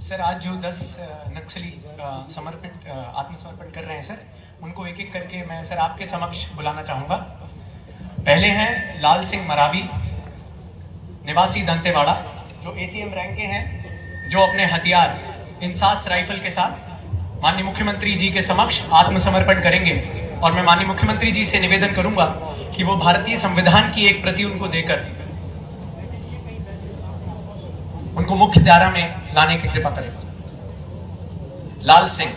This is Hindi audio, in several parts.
सर आज जो 10 नक्सली आत्मसमर्पण कर रहे हैं सर, उनको एक एक करके मैं सर आपके समक्ष बुलाना चाहूंगा। पहले हैं लाल सिंह मरावी, निवासी दंतेवाड़ा, जो एसीएम रैंक के हैं, जो अपने हथियार इंसास राइफल के साथ माननीय मुख्यमंत्री जी के समक्ष आत्मसमर्पण करेंगे। और मैं माननीय मुख्यमंत्री जी से निवेदन करूंगा कि वो भारतीय संविधान की एक प्रति उनको देकर उनको मुख्य धारा में लाने की कृपा करें। लाल सिंह।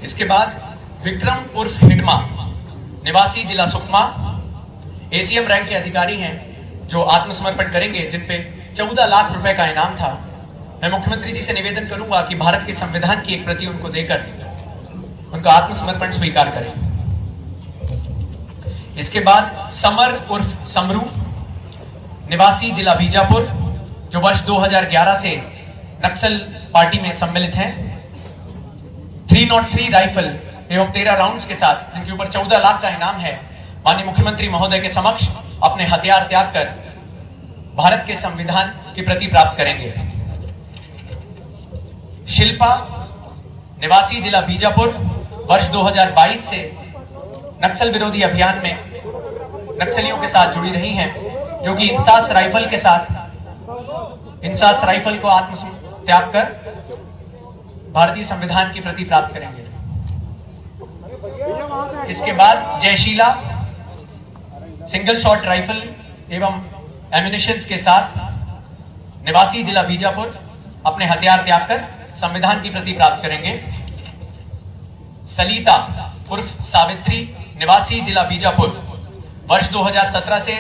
इसके बाद विक्रम उर्फ हिडमा, निवासी जिला सुकमा, एसीएम रैंक के अधिकारी हैं, जो आत्मसमर्पण करेंगे, जिन पे 14 लाख रुपए का इनाम था। मैं मुख्यमंत्री जी से निवेदन करूंगा कि भारत के संविधान की एक प्रति उनको देकर उनका आत्मसमर्पण स्वीकार करें। इसके बाद समर उर्फ समरू, निवासी जिला बीजापुर, जो वर्ष 2011 से नक्सल पार्टी में सम्मिलित हैं। 303 राइफल एवं 13 राउंड्स के साथ, जिनके ऊपर 14 लाख का इनाम है, माननीय मुख्यमंत्री महोदय के समक्ष अपने हथियार त्याग कर भारत के संविधान की प्रति प्राप्त करेंगे। शिल्पा, निवासी जिला बीजापुर, वर्ष 2022 से नक्सल विरोधी अभियान में नक्सलियों के साथ जुड़ी रही हैं, जो कि इंसास राइफल के साथ इंसास राइफल को त्याग कर भारतीय संविधान की प्रति प्राप्त करेंगे। इसके बाद जयशीला, सिंगल शॉट राइफल एवं एम्युनिशंस के साथ, निवासी जिला बीजापुर, अपने हथियार त्याग कर संविधान की प्रति प्राप्त करेंगे। सलीता उर्फ सावित्री, निवासी जिला बीजापुर, वर्ष 2017 से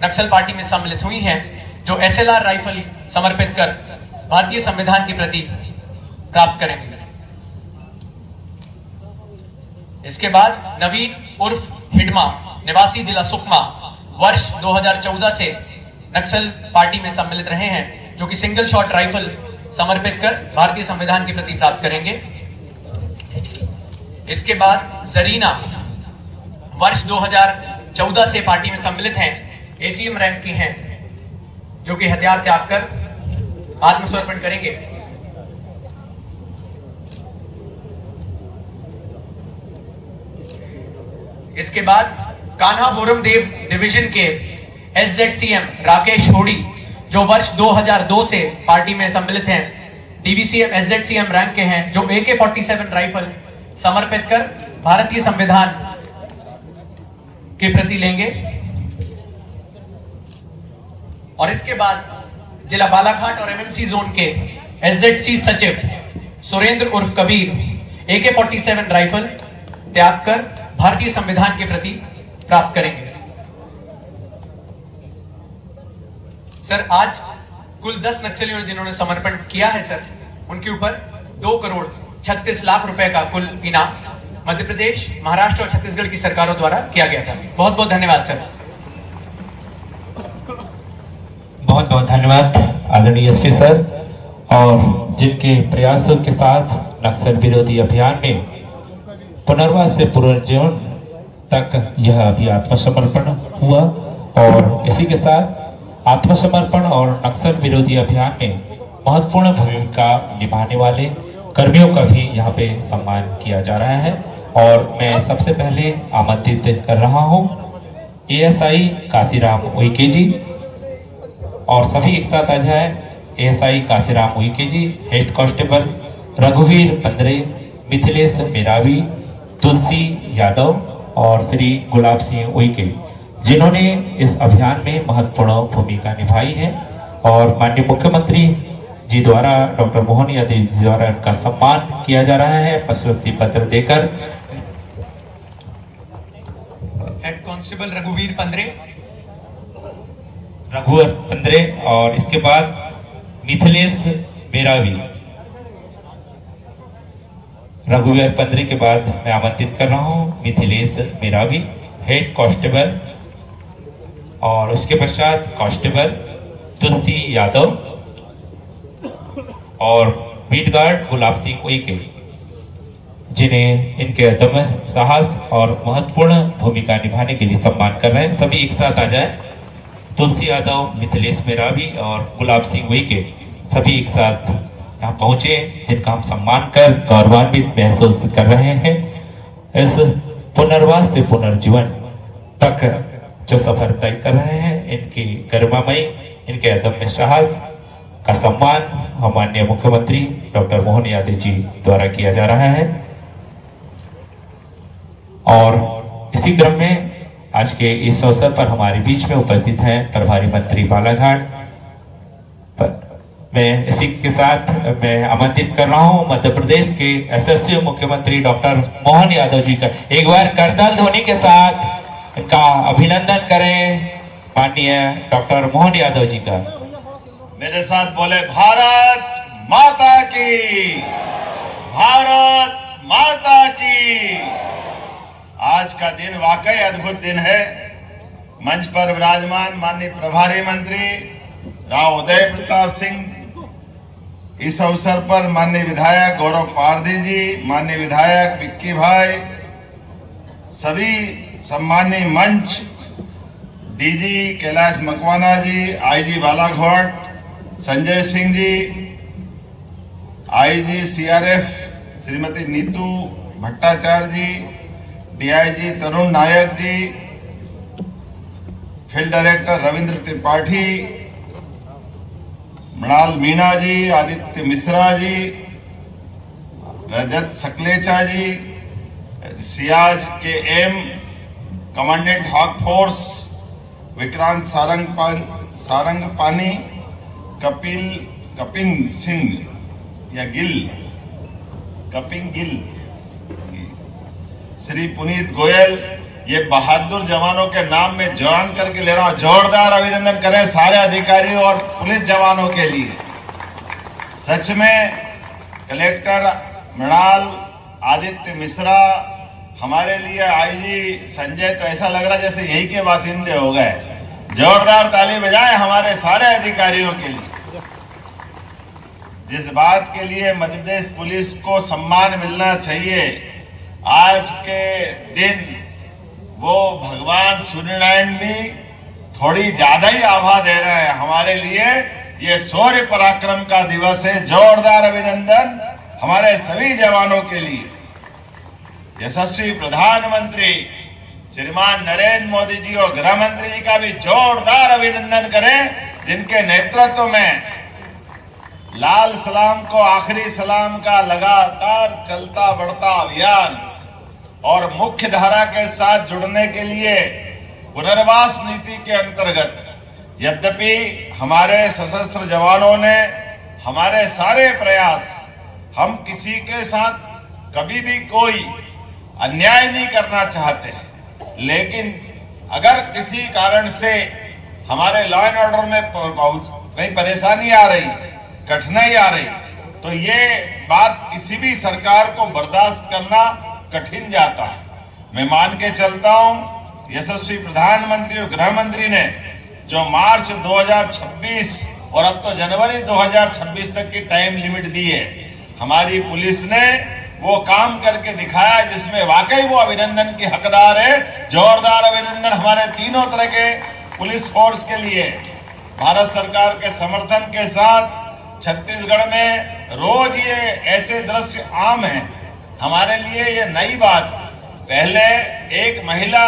नक्सल पार्टी में सम्मिलित हुई हैं, जो एसएलआर राइफल समर्पित कर भारतीय संविधान की प्रति प्राप्त करेंगे। इसके बाद नवीन उर्फ हिडमा, निवासी जिला सुकमा, वर्ष 2014 से नक्सल पार्टी में सम्मिलित रहे हैं, जो कि सिंगल शॉट राइफल समर्पित कर भारतीय संविधान की प्रति प्राप्त करेंगे। इसके बाद जरीना, वर्ष 2014 से पार्टी में सम्मिलित हैं, एसीएम रैंक की हैं, जो कि हथियार त्याग कर आत्मसमर्पण करेंगे। इसके बाद कान्हा बोरम देव डिवीजन के एसजेडसीएम राकेश होड़ी, जो वर्ष 2002 से पार्टी में सम्मिलित हैं, डीवीसीएम एसजेडसीएम रैंक के हैं, जो AK-47 राइफल समर्पित कर भारतीय संविधान के प्रति लेंगे। और इसके बाद जिला बालाघाट और एमएमसी जोन के एसजेडसी सचिव सुरेंद्र उर्फ कबीर, AK-47 राइफल त्याग कर भारतीय संविधान के प्रति प्राप्त करेंगे। सर आज कुल 10 नक्सलियों ने जिन्होंने समर्पण किया है सर, उनके ऊपर 2,36,00,000 रुपए का कुल इनाम मध्य प्रदेश, महाराष्ट्र और छत्तीसगढ़ की सरकारों द्वारा किया गया था। बहुत बहुत धन्यवाद सर। बहुत बहुत धन्यवाद आदरणीय एसपी सर, और जिनके प्रयासों के साथ नक्सल विरोधी अभियान में पुनर्वास से पुनर्जीवन तक यह अभी आत्मसमर्पण हुआ। और इसी के साथ आत्मसमर्पण और नक्सल विरोधी अभियान में महत्वपूर्ण भूमिका निभाने वाले कर्मियों का भी यहाँ पे सम्मान किया जा रहा है। और मैं सबसे पहले आमंत्रित कर रहा हूँ एएसआई काशीराम उइके जी, और सभी एक साथ आ जाए। एएसआई काशीराम उइके जी, हेड कांस्टेबल रघुवीर पंद्रे, मिथिलेश मेरावी, तुलसी यादव और श्री गुलाब सिंह उइके, जिन्होंने इस अभियान में महत्वपूर्ण भूमिका निभाई है। और माननीय मुख्यमंत्री जी द्वारा, डॉक्टर मोहन यादव जी द्वारा उनका सम्मान किया जा रहा है प्रशस्ति पत्र देकर। हेड कांस्टेबल रघुवीर पंद्रे, और इसके बाद मिथिलेश मेरावी। रघुवीर पंद्रे के बाद मैं आमंत्रित कर रहा हूं मिथिलेश मेरावी, हेड कांस्टेबल, और उसके पश्चात कांस्टेबल तुलसी यादव और बीट गार्ड गुलाब सिंह उइके, जिन्हें इनके अदम्य साहस और महत्वपूर्ण भूमिका निभाने के लिए सम्मान कर रहे हैं। सभी एक साथ आ जाए। तुलसी यादव, मिथिलेश मेरावी और गुलाब सिंह उइके सभी एक साथ यहाँ पहुंचे, जिनका हम सम्मान कर गौरवान्वित महसूस कर रहे हैं। इस पुनर्वास से पुनर्जीवन तक जो सफर तय कर रहे हैं, इनकी गरिमामयी, इनके अदम्य साहस का सम्मान माननीय मुख्यमंत्री डॉक्टर मोहन यादव जी द्वारा किया जा रहा है। और इसी क्रम में आज के इस अवसर पर हमारे बीच में उपस्थित हैं प्रभारी मंत्री बालाघाट। मैं इसी के साथ मैं आमंत्रित कर रहा हूं मध्य प्रदेश के यशस्वी मुख्यमंत्री डॉक्टर मोहन यादव जी का, एक बार करताल ध्वनि के साथ इनका अभिनंदन करें। माननीय डॉक्टर मोहन यादव जी का मेरे साथ बोले, भारत माता की, भारत माता की। आज का दिन वाकई अद्भुत दिन है। मंच पर विराजमान माननीय प्रभारी मंत्री राव उदय प्रताप सिंह, इस अवसर पर माननीय विधायक गौरव पारधी जी, माननीय विधायक विक्की भाई, सभी सम्मानीय मंच, DG Kailash Makwana ji, IG Balaghat Sanjay Singh ji, IG CRF Shrimati Nitu Bhattacharya ji, DIG Tarun Nayak ji, field director Ravindra Tripathi, Mrinal Meena ji, Aditya Mishra ji, Rajat Sakalecha ji, Siyaj K M, commandant hawk force Vikrant Sarangpani, Kaping Singh या कपिंग गिल, श्री पुनीत गोयल, ये बहादुर जवानों के नाम में जवान करके ले रहा हूं। जोरदार अभिनंदन करें सारे अधिकारियों और पुलिस जवानों के लिए। सच में कलेक्टर मृणाल, आदित्य मिश्रा, हमारे लिए आईजी संजय, तो ऐसा लग रहा है जैसे यही के बासिंदे हो गए। जोरदार ताली बजाएं हमारे सारे अधिकारियों के लिए। जिस बात के लिए मध्य प्रदेश पुलिस को सम्मान मिलना चाहिए, आज के दिन वो भगवान सूर्यनारायण भी थोड़ी ज्यादा ही आभा दे रहे हैं हमारे लिए। ये शौर्य पराक्रम का दिवस है। जोरदार अभिनंदन हमारे सभी जवानों के लिए। यशस्वी प्रधानमंत्री श्रीमान नरेंद्र मोदी जी और गृह मंत्री जी का भी जोरदार अभिनंदन करें, जिनके नेतृत्व में लाल सलाम को आखिरी सलाम का लगातार चलता बढ़ता अभियान और मुख्य धारा के साथ जुड़ने के लिए पुनर्वास नीति के अंतर्गत, यद्यपि हमारे सशस्त्र जवानों ने हमारे सारे प्रयास, हम किसी के साथ कभी भी कोई अन्याय नहीं करना चाहते, लेकिन अगर किसी कारण से हमारे लॉ एंड ऑर्डर में कहीं परेशानी आ रही, कठिनाई आ रही, तो ये बात किसी भी सरकार को बर्दाश्त करना कठिन जाता है। मैं मान के चलता हूं, यशस्वी प्रधानमंत्री और गृह मंत्री ने जो मार्च 2026 और अब तो जनवरी 2026 तक की टाइम लिमिट दी है, हमारी पुलिस ने वो काम करके दिखाया जिसमें वाकई वो अभिनंदन की हकदार है। जोरदार अभिनंदन हमारे तीनों तरह के पुलिस फोर्स के लिए। भारत सरकार के समर्थन के साथ छत्तीसगढ़ में रोज ये ऐसे दृश्य आम हैं। हमारे लिए ये नई बात। पहले एक महिला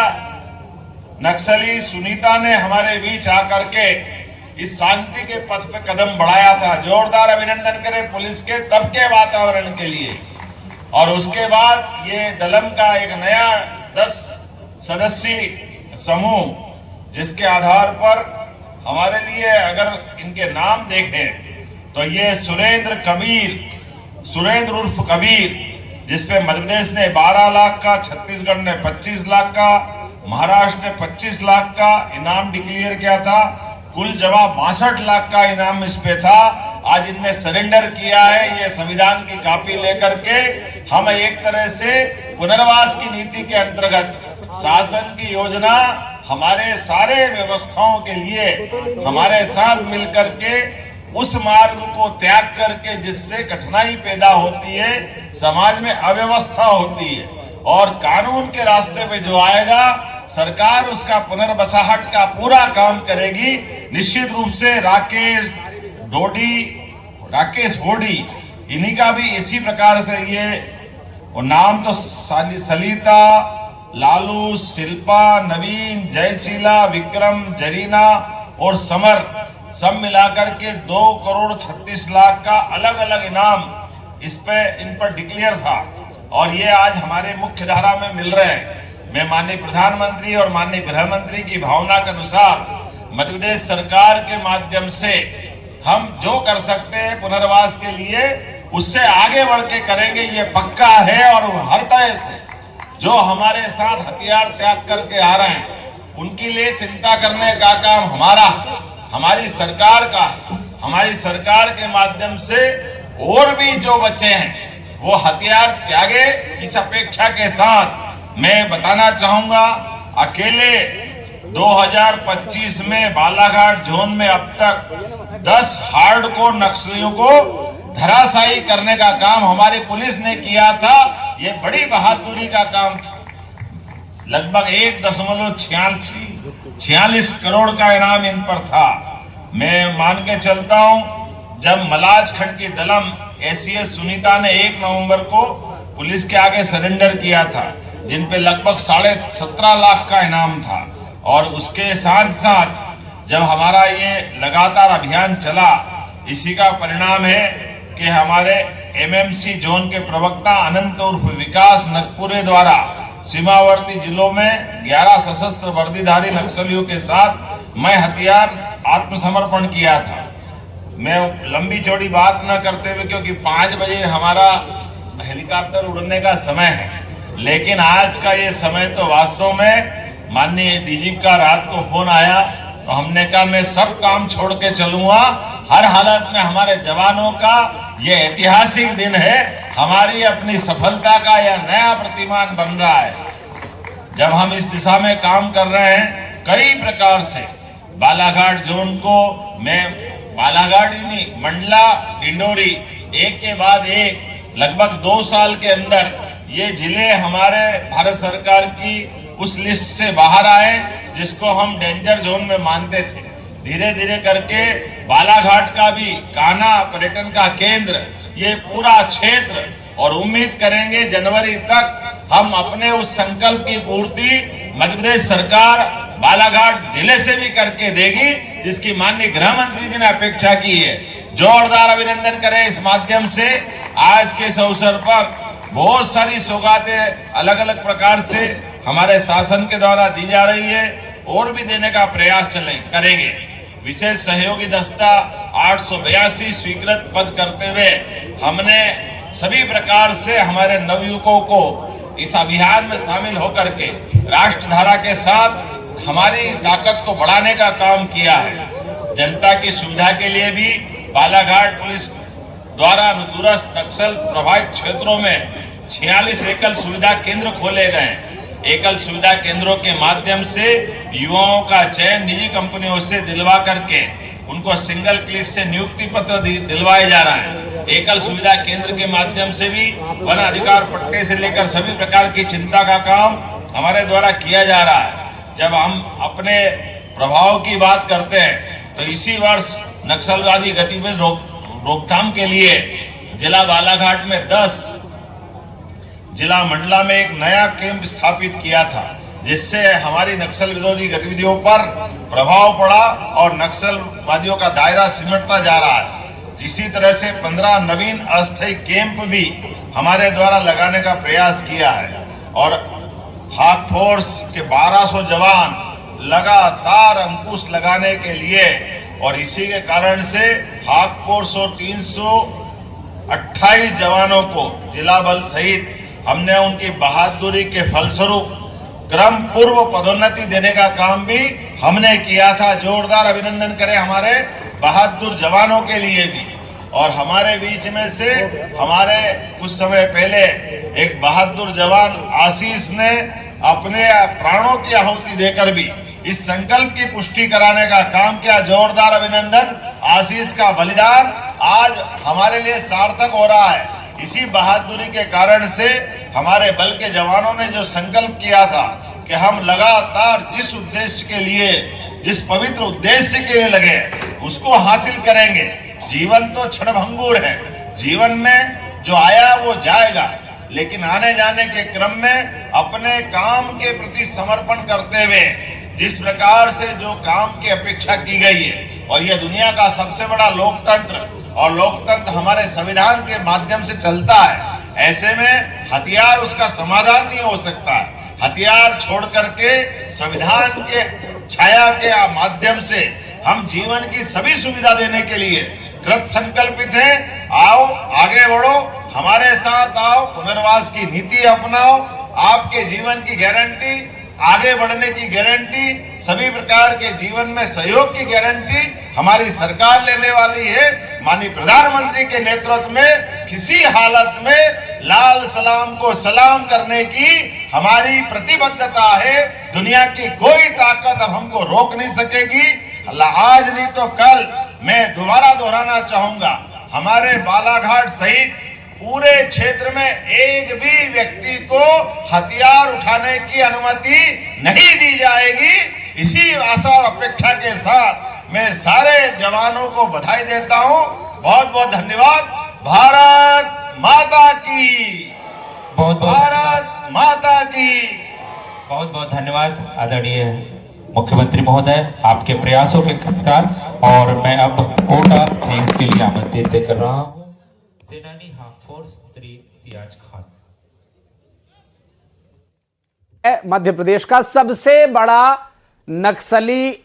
नक्सली सुनीता ने हमारे बीच आकर के इस शांति के पथ पे कदम बढ़ाया था। जोरदार अभिनंदन करें पुलिस के तब के वातावरण के लिए। और उसके बाद ये डलम का एक नया 10 सदस्यीय समूह, जिसके आधार पर हमारे लिए अगर इनके नाम देखें तो ये सुरेंद्र उर्फ कबीर, जिसपे मध्य प्रदेश ने 12 लाख का, छत्तीसगढ़ ने 25 लाख का, महाराष्ट्र ने 25 लाख का इनाम डिक्लेयर किया था। कुल जमा 62 लाख का इनाम इस पे था। आज इनने सरेंडर किया है ये संविधान की कॉपी लेकर के। हम एक तरह से पुनर्वास की नीति के अंतर्गत शासन की योजना हमारे सारे व्यवस्थाओं के लिए हमारे साथ मिलकर के उस मार्ग को त्याग करके जिससे कठिनाई पैदा होती है, समाज में अव्यवस्था होती है, और कानून के रास्ते पे जो आएगा सरकार उसका पुनर्बसाहट का पूरा काम करेगी। निश्चित रूप से राकेश होडी इन्हीं का भी इसी प्रकार से ये और नाम तो सलिता, लालू, शिल्पा, नवीन, जयशीला, विक्रम, जरीना और समर सब मिलाकर के 2,36,00,000 का अलग अलग इनाम इन पर डिक्लेयर था और ये आज हमारे मुख्य धारा में मिल रहे हैं। मैं माननीय प्रधानमंत्री और माननीय गृह मंत्री की भावना के अनुसार मध्य प्रदेश सरकार के माध्यम से हम जो कर सकते हैं पुनर्वास के लिए उससे आगे बढ़ के करेंगे, ये पक्का है। और हर तरह से जो हमारे साथ हथियार त्याग करके आ रहे हैं उनके लिए चिंता करने का काम हमारी सरकार का, हमारी सरकार के माध्यम से और भी जो बचे हैं वो हथियार त्यागे। इस अपेक्षा के साथ मैं बताना चाहूंगा, अकेले 2025 में बालाघाट जोन में अब तक 10 हार्डकोर नक्सलियों को धराशायी करने का काम हमारी पुलिस ने किया था। ये बड़ी बहादुरी का काम था। लगभग 1.46 करोड़ का इनाम इन पर था। मैं मान के चलता हूं, जब मलाज खंड की दलम एसीएस सुनीता ने 1 नवंबर को पुलिस के आगे सरेंडर किया था, जिन पे लगभग 17.5 लाख का इनाम था। और उसके साथ साथ जब हमारा ये लगातार अभियान चला, इसी का परिणाम है कि हमारे एमएमसी जोन के प्रवक्ता अनंत उर्फ विकास नगपुरे द्वारा सीमावर्ती जिलों में 11 सशस्त्र वर्दीधारी नक्सलियों के साथ मैं हथियार आत्मसमर्पण किया था। मैं लंबी चौड़ी बात न करते हुए, क्योंकि 5 बजे हमारा हेलीकॉप्टर उड़ने का समय है, लेकिन आज का ये समय तो वास्तव में माननीय डीजीपी का रात को फोन आया तो हमने कहा मैं सब काम छोड़ के चलूंगा। हर हालत में हमारे जवानों का ये ऐतिहासिक दिन है, हमारी अपनी सफलता का यह नया प्रतिमान बन रहा है। जब हम इस दिशा में काम कर रहे हैं कई प्रकार से, बालाघाट जोन को मैं बालाघाट ही नहीं, मंडला, डिंडोरी, एक के बाद एक लगभग 2 साल के अंदर ये जिले हमारे भारत सरकार की उस लिस्ट से बाहर आए जिसको हम डेंजर जोन में मानते थे। धीरे धीरे करके बालाघाट का भी कान्हा पर्यटन का केंद्र, ये पूरा क्षेत्र, और उम्मीद करेंगे जनवरी तक हम अपने उस संकल्प की पूर्ति मध्य प्रदेश सरकार बालाघाट जिले से भी करके देगी, जिसकी माननीय गृह मंत्री जी ने अपेक्षा की है। जोरदार अभिनंदन करें इस माध्यम से। आज के इस अवसर पर बहुत सारी सौगातें अलग अलग प्रकार से हमारे शासन के द्वारा दी जा रही है और भी देने का प्रयास करेंगे। विशेष सहयोगी दस्ता 882 स्वीकृत पद करते हुए हमने सभी प्रकार से हमारे नवयुवकों को इस अभियान में शामिल होकर के राष्ट्रधारा के साथ हमारी ताकत को बढ़ाने का काम किया है। जनता की सुविधा के लिए भी बालाघाट पुलिस द्वारा अनुदूरस्थ नक्सल प्रभावित क्षेत्रों में 46 एकल सुविधा केंद्र खोले गए। एकल सुविधा केंद्रों के माध्यम से युवाओं का चयन निजी कंपनियों से दिलवा करके उनको सिंगल क्लिक से नियुक्ति पत्र दिलवाए जा रहा है। एकल सुविधा केंद्र के माध्यम से भी वन अधिकार पट्टे से लेकर सभी प्रकार की चिंता का काम हमारे द्वारा किया जा रहा है। जब हम अपने प्रभाव की बात करते हैं तो इसी वर्ष नक्सलवादी गतिविधि रोकथाम के लिए जिला बालाघाट में 10, जिला मंडला में एक नया कैंप स्थापित किया था, जिससे हमारी नक्सल विरोधी गतिविधियों पर प्रभाव पड़ा और नक्सलवादियों का दायरा सिमटता जा रहा है। इसी तरह से 15 नवीन अस्थायी कैंप भी हमारे द्वारा लगाने का प्रयास किया है और हाक फोर्स के 1200 जवान लगातार अंकुश लगाने के लिए, और इसी के कारण से हाक फोर्स और 328 जवानों को जिला बल सहित हमने उनकी बहादुरी के फलस्वरूप क्रम पूर्व पदोन्नति देने का काम भी हमने किया था। जोरदार अभिनंदन करें हमारे बहादुर जवानों के लिए भी। और हमारे बीच में से हमारे कुछ समय पहले एक बहादुर जवान आशीष ने अपने प्राणों की आहुति देकर भी इस संकल्प की पुष्टि कराने का काम किया। जोरदार अभिनंदन। आशीष का बलिदान आज हमारे लिए सार्थक हो रहा है। इसी बहादुरी के कारण से हमारे बल के जवानों ने जो संकल्प किया था कि कि हम लगातार जिस उद्देश्य के लिए, जिस पवित्र उद्देश्य के लिए लगे उसको हासिल करेंगे। जीवन तो क्षणभंगुर है, जीवन में जो आया वो जाएगा, लेकिन आने जाने के क्रम में अपने काम के प्रति समर्पण करते हुए जिस प्रकार से जो काम की अपेक्षा की गई है, और यह दुनिया का सबसे बड़ा लोकतंत्र, और लोकतंत्र हमारे संविधान के माध्यम से चलता है, ऐसे में हथियार उसका समाधान नहीं हो सकता है। हथियार छोड़ करके संविधान के छाया के माध्यम से हम जीवन की सभी सुविधा देने के लिए कृत संकल्पित हैं। आओ आगे बढ़ो, हमारे साथ आओ, पुनर्वास की नीति अपनाओ, आपके जीवन की गारंटी, आगे बढ़ने की गारंटी, सभी प्रकार के जीवन में सहयोग की गारंटी हमारी सरकार लेने वाली है। माननीय प्रधानमंत्री के नेतृत्व में किसी हालत में लाल सलाम को सलाम करने की हमारी प्रतिबद्धता है। दुनिया की कोई ताकत अब हमको रोक नहीं सकेगी। आज नहीं तो कल मैं दोबारा दोहराना चाहूंगा, हमारे बालाघाट सहित पूरे क्षेत्र में एक भी व्यक्ति को हथियार उठाने की अनुमति नहीं दी जाएगी। इसी आशा और अपेक्षा के साथ मैं सारे जवानों को बधाई देता हूं। बहुत बहुत धन्यवाद। भारत माता की, भारत माता की। बहुत बहुत धन्यवाद आदरणीय मुख्यमंत्री महोदय, आपके प्रयासों के पुरस्कार। और मैं अब कोटा थैंक्स के लिए आमंत्रित कर रहा हूँ सेनानी हाफ फोर्स श्री सियाज खान। मध्य प्रदेश का सबसे बड़ा नक्सली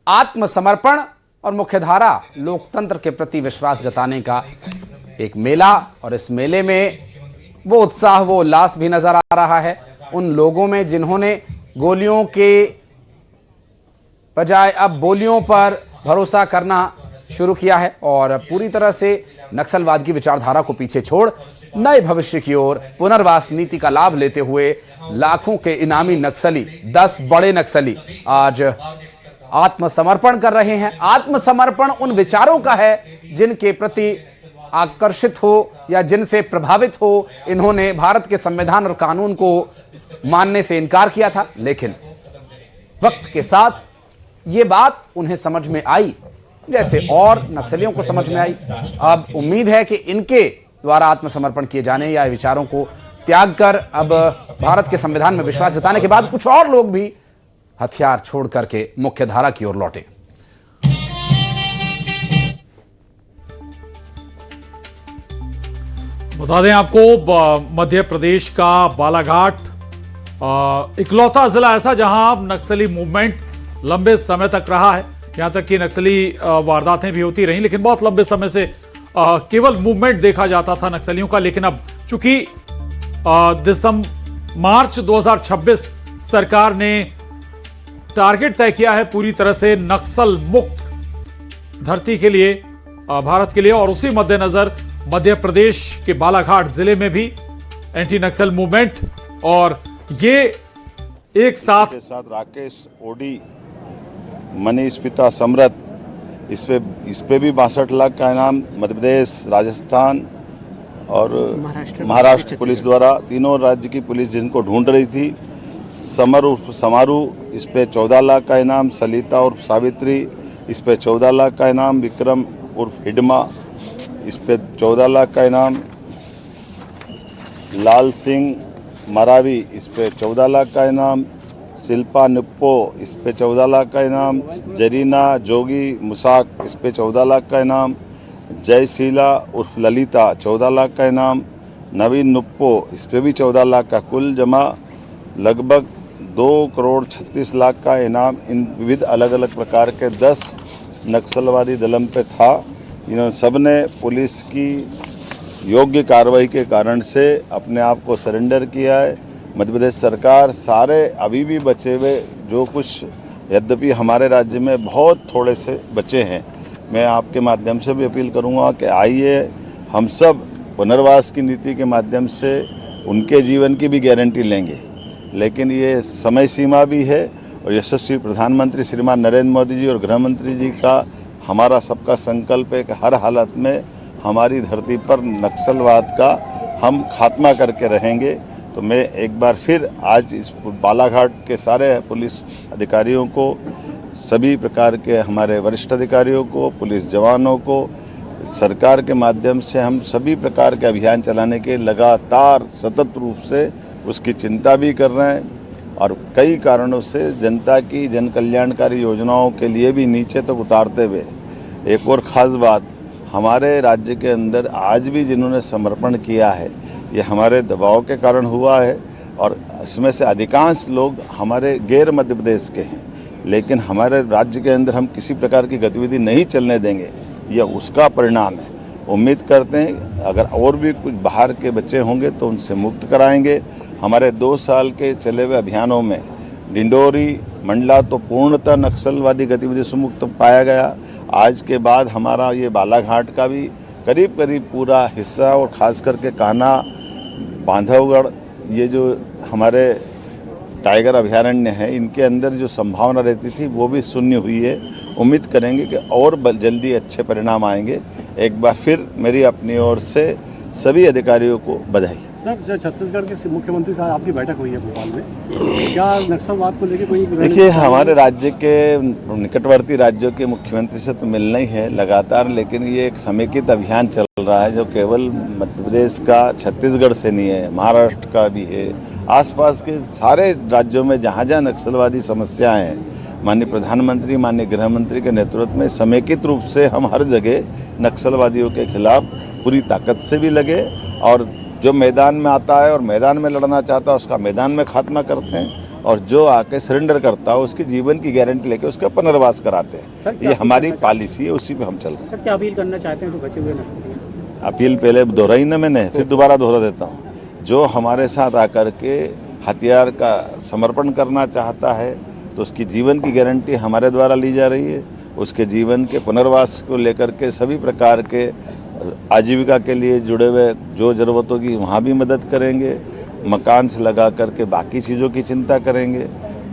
आत्मसमर्पण और मुख्यधारा लोकतंत्र के प्रति विश्वास जताने का एक मेला, और इस मेले में वो उत्साह, वो उल्लास भी नजर आ रहा है उन लोगों में जिन्होंने गोलियों के बजाय अब बोलियों पर भरोसा करना शुरू किया है और पूरी तरह से नक्सलवाद की विचारधारा को पीछे छोड़ नए भविष्य की ओर पुनर्वास नीति का लाभ लेते हुए लाखों के इनामी नक्सली, 10 बड़े नक्सली आज आत्मसमर्पण कर रहे हैं। आत्मसमर्पण उन विचारों का है जिनके प्रति आकर्षित हो या जिनसे प्रभावित हो इन्होंने भारत के संविधान और कानून को मानने से इनकार किया था, लेकिन वक्त के साथ ये बात उन्हें समझ में आई, जैसे और नक्सलियों को समझ में आई। अब उम्मीद है कि इनके द्वारा आत्मसमर्पण किए जाने या विचारों को त्याग कर अब भारत के संविधान में विश्वास जताने के बाद कुछ और लोग भी हथियार छोड़ करके मुख्यधारा की ओर लौटे। बता दें आपको, मध्य प्रदेश का बालाघाट इकलौता जिला ऐसा जहां नक्सली मूवमेंट लंबे समय तक रहा है। यहां तक कि नक्सली वारदातें भी होती रहीं, लेकिन बहुत लंबे समय से केवल मूवमेंट देखा जाता था नक्सलियों का। लेकिन अब चूंकि मार्च 2026 सरकार ने टारगेट तय किया है पूरी तरह से नक्सल मुक्त धरती के लिए, भारत के लिए, और उसी मद्देनजर मध्य प्रदेश के बालाघाट जिले में भी एंटी नक्सल मूवमेंट, और ये एक साथ राकेश ओडी, मनीष पिता सम्रत, इस पे भी 62 लाख का इनाम मध्य प्रदेश, राजस्थान और महाराष्ट्र पुलिस द्वारा, तीनों राज्य की पुलिस जिनको ढूंढ रही थी। समारू इस पे 14 लाख का इनाम, सलिता और सावित्री इस पे 14 लाख का इनाम, विक्रम उर्फ हिडमा इस पे 14 लाख का इनाम, लाल सिंह मरावी इस पे 14 लाख का इनाम, शिल्पा निप्पो इस पे 14 लाख का इनाम, जरीना जोगी मुसाक इस पे 14 लाख का इनाम, जयशीला उर्फ ललिता 14 लाख का इनाम, नवीन नुप्पो इस पे भी 14 लाख का, कुल जमा लगभग 2 करोड़ 36 लाख का इनाम इन विविध अलग अलग प्रकार के 10 नक्सलवादी दलम पे था। इन्होंने सबने पुलिस की योग्य कार्रवाई के कारण से अपने आप को सरेंडर किया है। मध्य प्रदेश सरकार सारे अभी भी बचे हुए जो कुछ, यद्यपि हमारे राज्य में बहुत थोड़े से बचे हैं, मैं आपके माध्यम से भी अपील करूंगा कि आइए हम सब पुनर्वास की नीति के माध्यम से उनके जीवन की भी गारंटी लेंगे, लेकिन ये समय सीमा भी है और यशस्वी प्रधानमंत्री श्रीमान नरेंद्र मोदी जी और गृह मंत्री जी का हमारा सबका संकल्प है कि हर हालत में हमारी धरती पर नक्सलवाद का हम खात्मा करके रहेंगे। तो मैं एक बार फिर आज इस बालाघाट के सारे पुलिस अधिकारियों को, सभी प्रकार के हमारे वरिष्ठ अधिकारियों को, पुलिस जवानों को, सरकार के माध्यम से हम सभी प्रकार के अभियान चलाने के लगातार सतत रूप से उसकी चिंता भी कर रहे हैं और कई कारणों से जनता की जन कल्याणकारी योजनाओं के लिए भी नीचे तक उतारते हुए। एक और ख़ास बात, हमारे राज्य के अंदर आज भी जिन्होंने समर्पण किया है ये हमारे दबाव के कारण हुआ है और इसमें से अधिकांश लोग हमारे गैर मध्य प्रदेश के हैं, लेकिन हमारे राज्य के अंदर हम किसी प्रकार की गतिविधि नहीं चलने देंगे, यह उसका परिणाम है। उम्मीद करते हैं अगर और भी कुछ बाहर के बच्चे होंगे तो उनसे मुक्त कराएंगे। हमारे 2 साल के चले हुए अभियानों में डिंडोरी मंडला तो पूर्णतः नक्सलवादी गतिविधि से मुक्त पाया गया। आज के बाद हमारा ये बालाघाट का भी करीब करीब पूरा हिस्सा और ख़ास करके कान्हा, बांधवगढ़, ये जो हमारे टाइगर अभयारण्य है, इनके अंदर जो संभावना रहती थी वो भी शून्य हुई है। उम्मीद करेंगे कि और जल्दी अच्छे परिणाम आएंगे। एक बार फिर मेरी अपनी ओर से सभी अधिकारियों को बधाई। सर, छत्तीसगढ़ के मुख्यमंत्री साहब आपकी बैठक हुई है भोपाल में, क्या नक्सलवाद को लेकर कोई? देखिए, हमारे राज्य के निकटवर्ती राज्यों के मुख्यमंत्री से तो मिलना ही है लगातार, लेकिन ये एक समेकित अभियान चल रहा है जो केवल मध्य प्रदेश का, छत्तीसगढ़ से नहीं है, महाराष्ट्र का भी है, आसपास के सारे राज्यों में जहाँ जहाँ नक्सलवादी समस्याएं हैं, माननीय प्रधानमंत्री, माननीय गृह मंत्री के नेतृत्व में समेकित रूप से हम हर जगह नक्सलवादियों के खिलाफ पूरी ताकत से भी लगे और जो मैदान में आता है और मैदान में लड़ना चाहता है उसका मैदान में खात्मा करते हैं और जो आके सरेंडर करता है उसकी जीवन की गारंटी लेके उसका पुनर्वास कराते हैं। ये हमारी पॉलिसी है, उसी पे हम चल रहे हैं। सर, क्या अपील करना चाहते हैं जो बचे हुए नक्सली? अपील पहले दोहराई ना मैंने, फिर दोबारा दोहरा देता हूँ। जो हमारे साथ आकर के हथियार का समर्पण करना चाहता है तो उसकी जीवन की गारंटी हमारे द्वारा ली जा रही है। उसके जीवन के पुनर्वास को लेकर के सभी प्रकार के आजीविका के लिए जुड़े हुए जो ज़रूरत होगी वहाँ भी मदद करेंगे, मकान से लगा करके बाकी चीज़ों की चिंता करेंगे,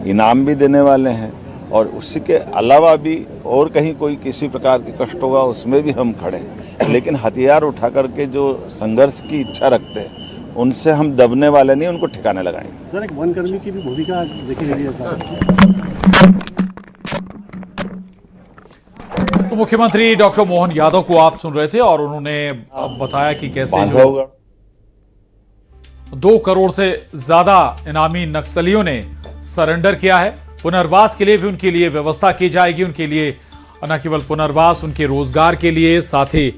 इनाम भी देने वाले हैं और उसी के अलावा भी और कहीं कोई किसी प्रकार के कष्ट होगा उसमें भी हम खड़े हैं। लेकिन हथियार उठा करके जो संघर्ष की इच्छा रखते हैं उनसे हम दबने वाले नहीं, उनको ठिकाने लगाएंगे। सर, एक वनकर्मी की भी भूमिका देखी गई है। तो मुख्यमंत्री डॉक्टर मोहन यादव को आप सुन रहे थे और उन्होंने बताया कि कैसे 2 करोड़ से ज्यादा इनामी नक्सलियों ने सरेंडर किया है। पुनर्वास के लिए भी उनके लिए व्यवस्था की जाएगी, उनके लिए न केवल पुनर्वास, उनके रोजगार के लिए, साथ ही